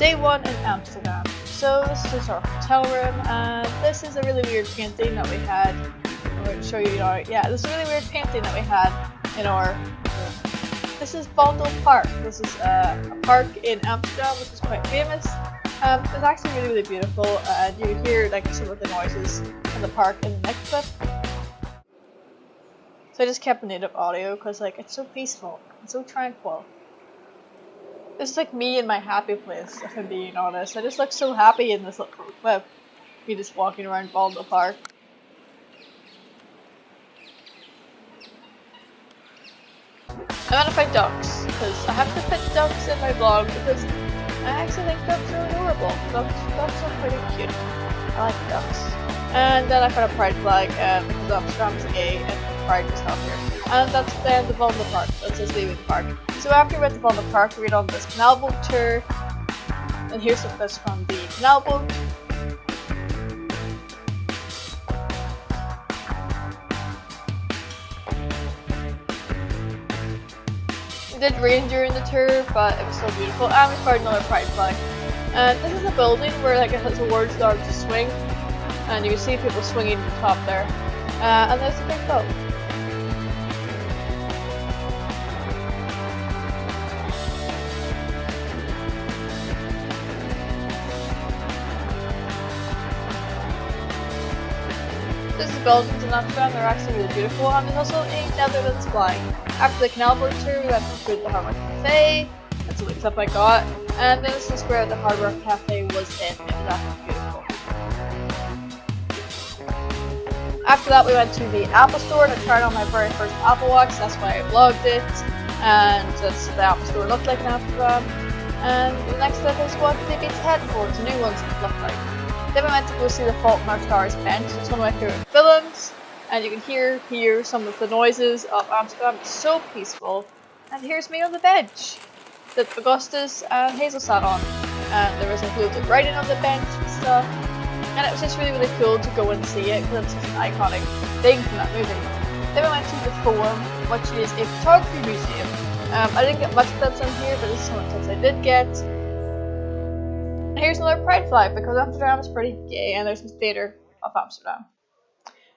Day 1 in Amsterdam. So this is just our hotel room, and this is a really weird painting that we had. I'm going to show you now. Yeah, this is a really weird painting that we had in our room. This is Vondel Park. This is a park in Amsterdam which is quite famous. It's actually really beautiful, and you can hear like some of the noises in the park in the next clip. So I just kept native audio because like it's so peaceful and so tranquil. This is like me in my happy place, if I'm being honest. I just look so happy in this little clip. Me just walking around Vondel Park. I'm gonna find ducks, because I have to put ducks in my vlog because I actually think ducks are adorable. Ducks are pretty cute. I like ducks. And then I found a pride flag because Amsterdam's gay and pride is not here. And that's then the Vondel Park. That's just leaving the park. So after we went to Vondel Park, we went on this canal boat tour. And here's some clips from the canal boat. It did rain during the tour, but it was still beautiful, and we found another pride flag. And this is a building where like it has a word start to swing, and you can see people swinging to the top there. And there's a big boat. This is buildings in Amsterdam. They're actually really beautiful, and there's also a Netherlands flag. After the canal boat tour, we went to food at the Hard Rock Cafe. That's the clip I got. And then this is where the Hard Rock Cafe was in. It was actually beautiful. After that, we went to the Apple Store and I tried on my very first Apple Watch. That's why I vlogged it. And that's what the Apple Store looked like in Amsterdam. And the next step is what the Beats headphones, the new ones, look like. Then we went to go see The Fault in Our Stars bench. It's one of my favorite films. And you can hear some of the noises of Amsterdam. It's so peaceful. And here's me on the bench that Augustus and Hazel sat on. And there was like loads of writing on the bench and stuff. And it was just really cool to go and see it because it's such an iconic thing from that movie. Then we went to the Forum, which is a photography museum. I didn't get much clips on here, but this is some of the clips I did get. And here's another pride flag because Amsterdam is pretty gay and there's the theatre of Amsterdam.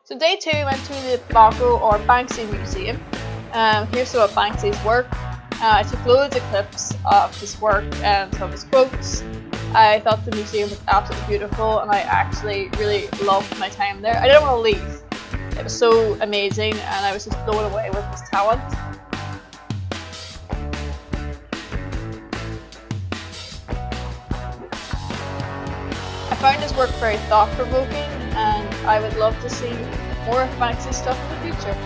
So day 2 we went to the Bako or Banksy Museum. Here's some of Banksy's work. I took loads of clips of his work and some of his quotes. I thought the museum was absolutely beautiful and I actually really loved my time there. I didn't want to leave. It was so amazing and I was just blown away with his talent. I found his work very thought-provoking and I would love to see more of Banksy's stuff in the future.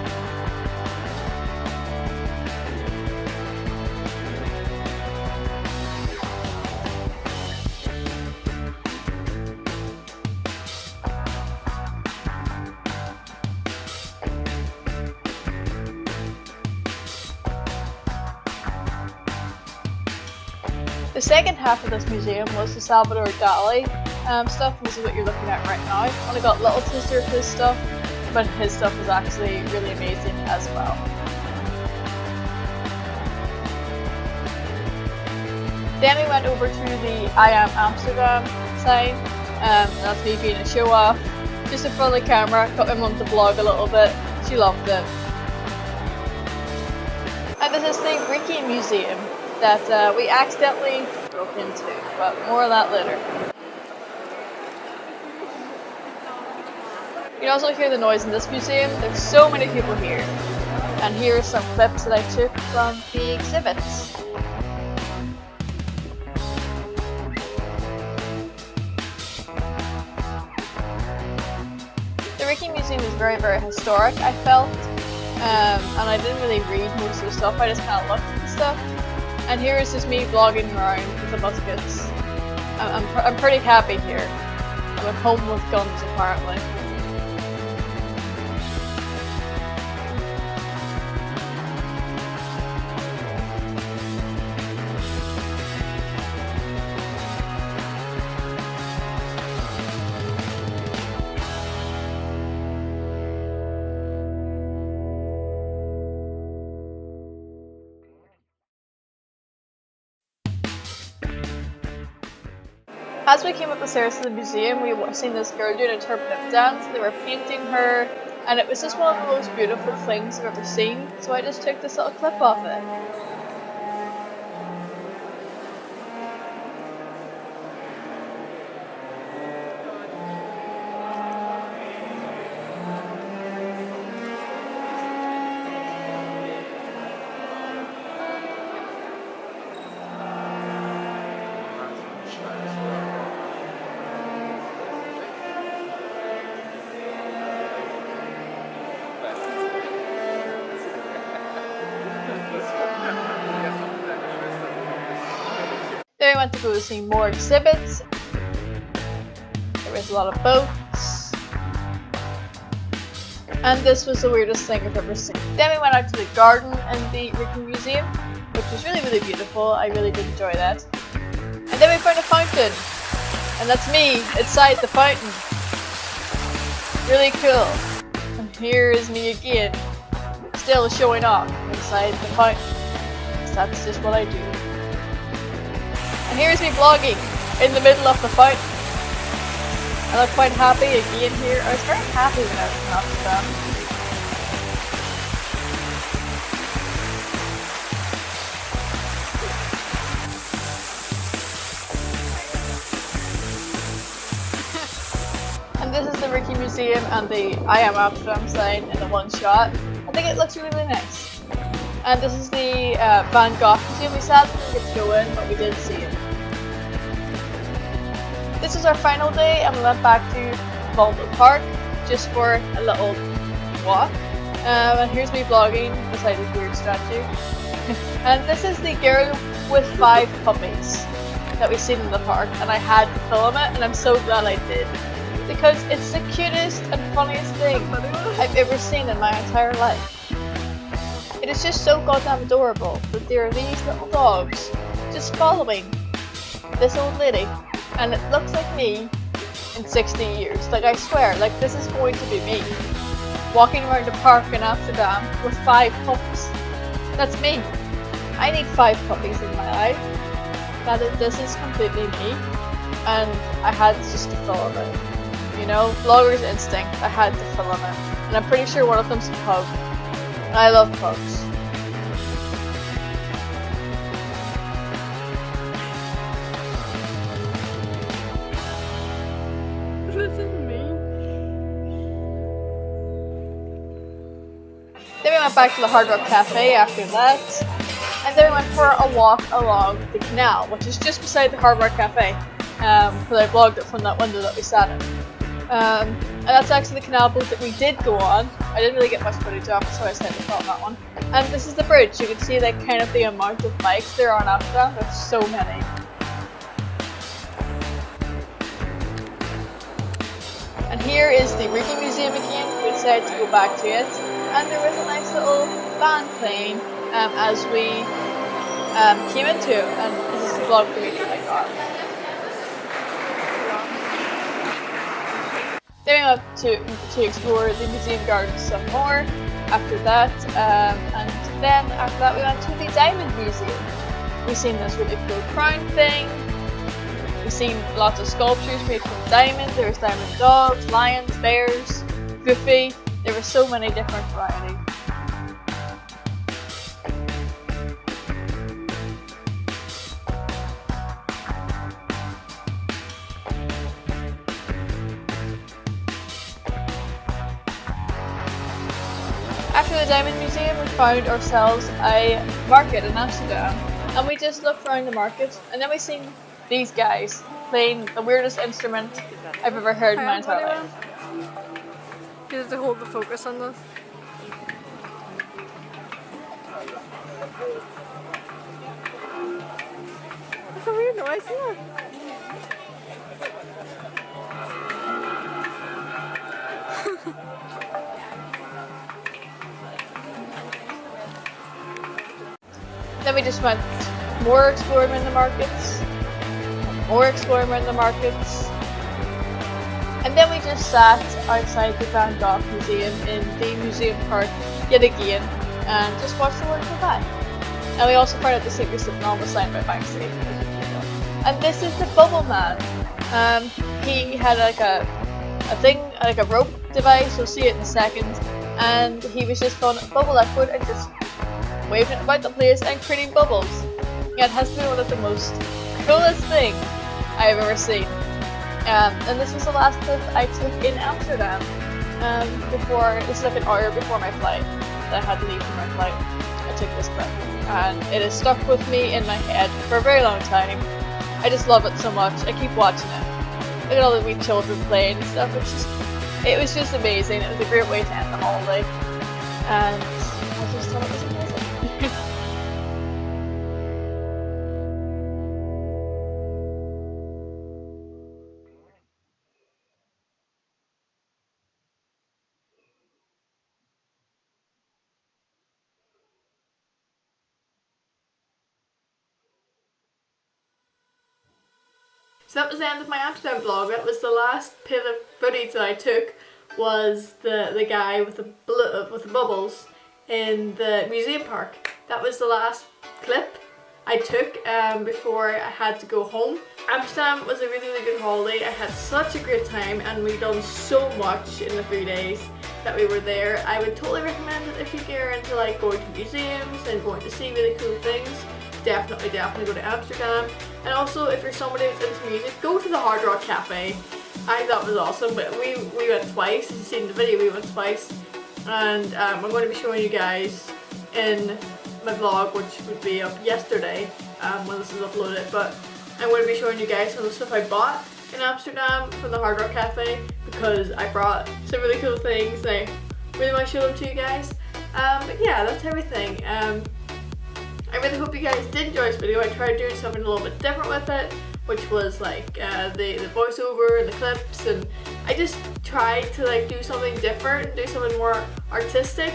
The second half of this museum was the Salvador Dali stuff. This is what you're looking at right now. I've only got a little taster of his stuff, but his stuff is actually really amazing as well. Then we went over to the I Am Amsterdam sign. That's me being a show off. Just in front of the camera, got my mum to vlog a little bit. She loved it. And this is the Ricky Museum that we accidentally broke into, but more of that later. You can also hear the noise in this museum. There's so many people here. And here are some clips that I took from the exhibits. The Ricky Museum is very historic, I felt. And I didn't really read most of the stuff, I just kind of looked at the stuff. And here is just me vlogging around with the muskets. I'm pretty happy here. I'm at home with guns apparently. As we came up the stairs to the museum, we seen this girl doing an interpretive dance. They were painting her, and it was just one of the most beautiful things I've ever seen. So I just took this little clip of it. Then we went to go see more exhibits. There was a lot of boats. And this was the weirdest thing I've ever seen. Then we went out to the garden in the Ricky Museum, which was really, really beautiful. I really did enjoy that. And then we found a fountain. And that's me inside the fountain. Really cool. And here is me again, still showing off inside the fountain. So that's just what I do. And here's me vlogging in the middle of the fountain. I look quite happy again here. I was very happy when I was in Amsterdam. And this is the Ricky Museum and the I Am Amsterdam sign in the one shot. I think it looks really, really nice. And this is the Van Gogh Museum. We sadly didn't get to go in, but we did see it. This is our final day, and we went back to Stevie-l Park just for a little walk. And here's me vlogging beside this weird statue. And this is the girl with 5 puppies that we've seen in the park, and I had to film it, and I'm so glad I did. Because it's the cutest and funniest thing I've ever seen in my entire life. It is just so goddamn adorable that there are these little dogs just following this old lady, and it looks like me in 60 years. Like, I swear, like, this is going to be me walking around the park in Amsterdam with 5 puppies. That's me. I need 5 puppies in my life. This is completely me, and I had just to film it. You know, vlogger's instinct. I had to film it, and I'm pretty sure one of them's a pug. I love pugs. This is me. Then we went back to the Hard Rock Cafe after that, and then we went for a walk along the canal, which is just beside the Hard Rock Cafe, because I vlogged it from that window that we sat in. And that's actually the canal boat that we did go on. I didn't really get much footage of it, so I decided to film that one. And this is the bridge. You can see like kind of the amount of bikes there are in Amsterdam. There's so many. And here is the Ricky Museum again. We decided to go back to it. And there was a nice little band playing as we came into it. And this is the vlog for me that I got. Then we went to explore the museum gardens some more after that, and then after that we went to the Diamond Museum. We've seen this really cool crown thing, we've seen lots of sculptures made from diamond. There was diamond dogs, lions, bears, goofy. There were so many different varieties. After the Diamond Museum, we found ourselves a market in Amsterdam, and we just looked around the market, and then we seen these guys playing the weirdest instrument I've ever heard in my entire life. You have to hold the focus on this. That's a weird noise, isn't it? Then we just went more exploring in the markets, more exploring in the markets, and then we just sat outside the Van Gogh Museum in the museum park yet again and just watched the world go by. And we also found out the secret of normal sign by Banksy. And this is the Bubble Man. He had like a thing, like a rope device, you'll see it in a second, and he was just on bubble liquid and just waving it about the place and creating bubbles. Yeah, it has been one of the most coolest things I've ever seen. And this was the last clip I took in Amsterdam. This is like an hour before my flight. I had to leave for my flight. I took this clip, and it has stuck with me in my head for a very long time. I just love it so much. I keep watching it. Look at all the wee children playing and stuff. It was just amazing. It was a great way to end the holiday, and I just thought it was amazing. So that was the end of my Amsterdam vlog. That was the last bit of footage that I took, was the guy with the bubbles in the museum park. That was the last clip I took before I had to go home. Amsterdam was a really good holiday. I had such a great time, and we've done so much in the 3 days that we were there. I would totally recommend it if you're into like going to museums and going to see really cool things. Definitely go to Amsterdam. And also, if you're somebody that's into music, go to the Hard Rock Cafe. I thought it was awesome, but we went twice. As you've seen in the video, we went twice. And I'm going to be showing you guys in my vlog, which would be up yesterday when this is uploaded. But I'm going to be showing you guys some of the stuff I bought in Amsterdam from the Hard Rock Cafe, because I brought some really cool things and I really want to show them to you guys. But yeah, that's everything. I really hope you guys did enjoy this video. I tried doing something a little bit different with it, which was like the voiceover and the clips, and I just tried to like do something different, do something more artistic,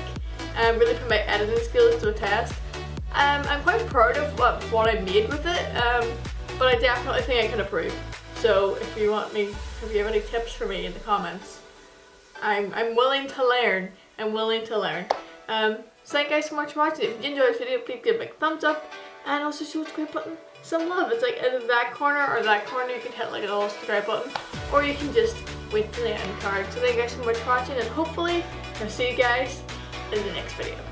and really put my editing skills to a test. I'm quite proud of what I made with it, but I definitely think I can improve. So if you have any tips for me in the comments, I'm willing to learn. So thank you guys so much for watching. If you enjoyed this video, please give it a big thumbs up, and also show the subscribe button some love. It's like in that corner or that corner, you can hit like a little subscribe button, or you can just wait till the end card. So thank you guys so much for watching, and hopefully I'll see you guys in the next video.